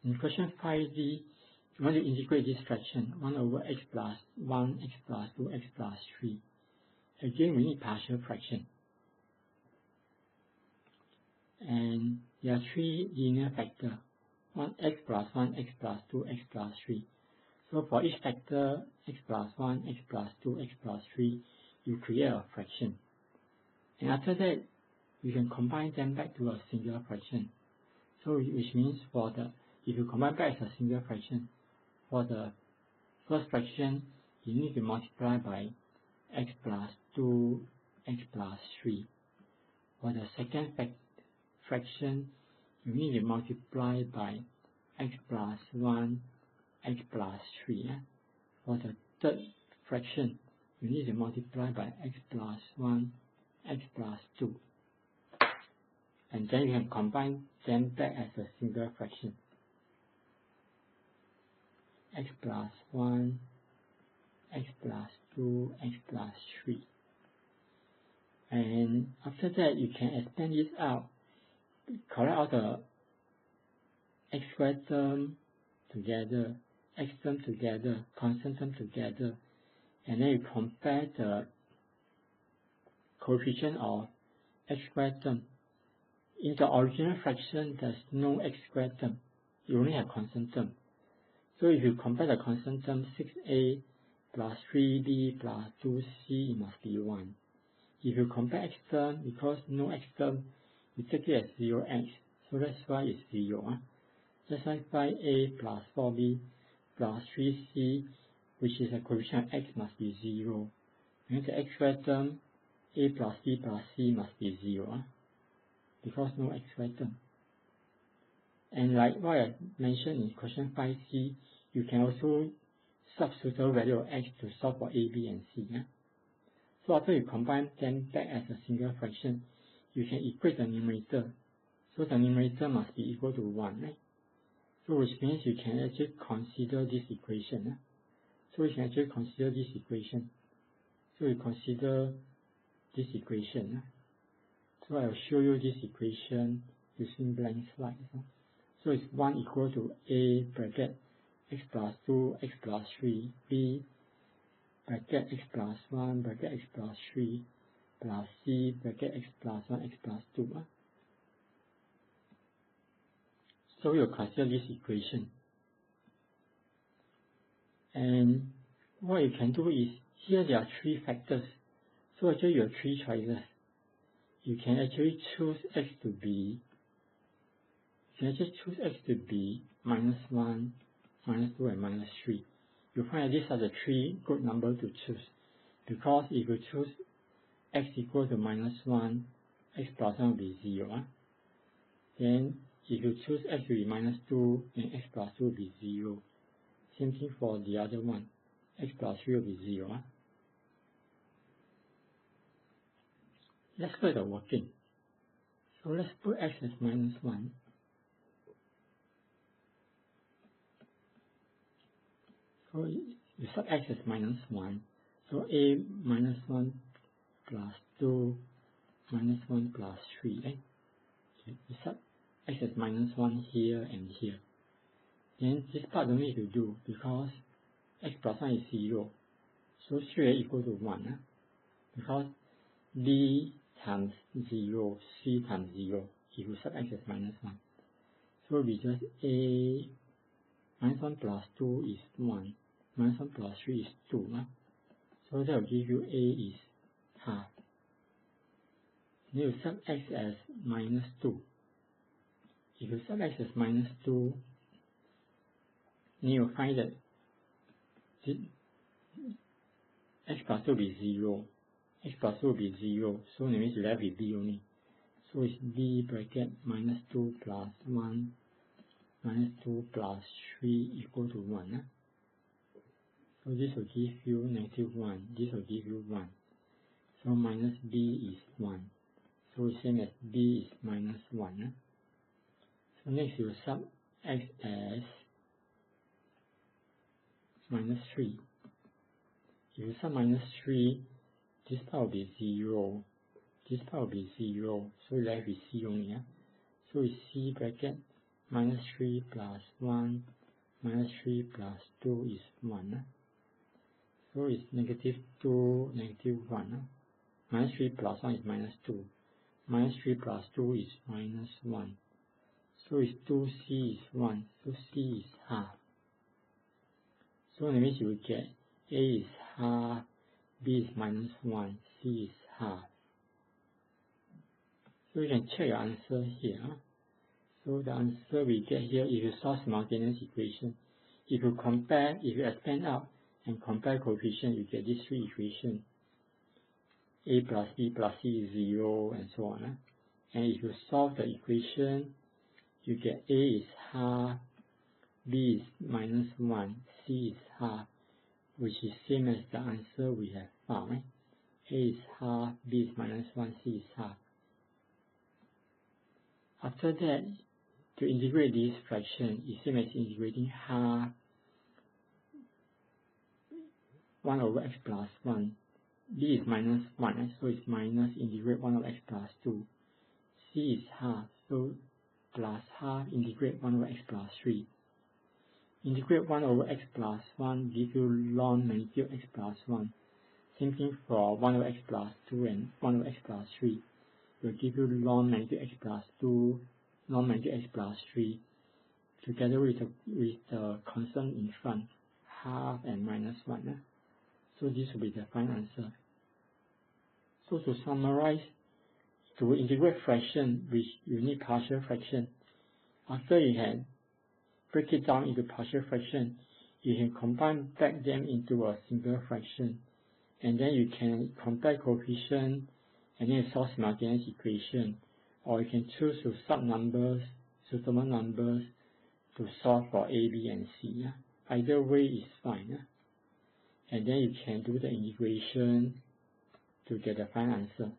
In question 5d, you want to integrate this fraction 1 over x plus 1, x plus 2, x plus 3. Again, we need partial fraction. And there are three linear factors, 1x plus 1, x plus 2, x plus 3. So for each factor, x plus 1, x plus 2, x plus 3, you create a fraction. And after that, you can combine them back to a singular fraction. So which means if you combine back as a single fraction, for the first fraction, you need to multiply by x plus 2, x plus 3. For the second fraction, you need to multiply by x plus 1, x plus 3. For the third fraction, you need to multiply by x plus 1, x plus 2. And then you can combine them back as a single fraction. X plus 1, x plus 2, x plus 3. And after that, you can expand this out, correct all the x squared term together, x term together, constant term together, and then you compare the coefficient of x squared term. In the original fraction, there's no x squared term. You only have constant term. So if you compare the constant term 6a plus 3b plus 2c, it must be 1. If you compare x term, because no x term, you take it as 0x. So that's why it's 0. That's why 5a plus 4b plus 3c, which is a coefficient of x, must be 0. And the x squared term, a plus b plus c must be 0. Because no x squared term. And like what I mentioned in question 5c, you can also substitute the value of x to solve for a, b, and c. So after you combine them back as a single fraction, you can equate the numerator. So the numerator must be equal to 1. Right? So which means you can actually consider this equation. So you can actually consider this equation. So you consider this equation. So I will show you this equation using blank slides. So it's 1 equal to a bracket x plus 2, x plus 3, b bracket x plus 1 bracket x plus 3 plus c bracket x plus 1 x plus 2. So we'll consider this equation. And what you can do is, here there are three factors. So actually you have three choices. You can actually choose x to be, minus 1, minus 2, and minus 3. You find that these are the three good numbers to choose. Because if you choose x equal to minus 1, x plus 1 will be 0. Then if you choose x to be minus 2, then x plus 2 will be 0. Same thing for the other one. X plus 3 will be 0. Let's go to the working. So let's put x as minus 1. So you sub x as minus 1. So a minus 1 plus 2 minus 1 plus 3. Right? You sub x as minus 1 here and here. Then this part don't need to do because x plus 1 is 0. So 3 equal to 1. Because b times 0, c times 0 if you sub x as minus 1. So we just a minus 1 plus 2 is 1. Minus 1 plus 3 is 2. So that will give you a is half. Then you sub x as minus 2. If you sub x as minus 2, then you find that x plus 2 will be 0. X plus 2 will be 0. So that means you left with b only. So it's b bracket minus 2 plus 1 minus 2 plus 3 equal to 1. So this will give you negative 1. This will give you 1. So minus b is 1. So same as b is minus 1. So next you sub x as minus 3. If you sub minus 3, this part will be 0. This part will be 0. So left with c only. So it's c bracket minus 3 plus 1 minus 3 plus 2 is 1. So it's negative 2, negative 1. Minus 3 plus 1 is minus 2. Minus 3 plus 2 is minus 1. So it's 2c is 1. So c is half. So that means you will get a is half, b is minus 1, c is half. So you can check your answer here. So the answer we get here, if you solve simultaneous equation, if you expand out and compare coefficient, you get these three equations. A plus B plus C is 0 and so on. And if you solve the equation, you get A is half, B is minus 1, C is half, which is same as the answer we have found. A is half, B is minus 1, C is half. After that, to integrate this fraction is same as integrating half 1 over x plus 1. B is minus 1, so it's minus integrate 1 over x plus 2. C is half, so plus half integrate 1 over x plus 3. Integrate 1 over x plus 1 give you ln magnitude x plus 1. Same thing for 1 over x plus 2 and 1 over x plus 3. Will give you ln magnitude x plus 2, ln magnitude x plus 3, together with the constant in front, half and minus 1. So this will be the final answer. So to summarize, to integrate fraction, which you need partial fraction, after you can break it down into partial fraction, you can combine back them into a single fraction, and then you can compare coefficient and then solve simultaneous equation, or you can choose to sub numbers, suitable numbers to solve for A, B, and C. Either way is fine. And then you can do the integration to get the final answer.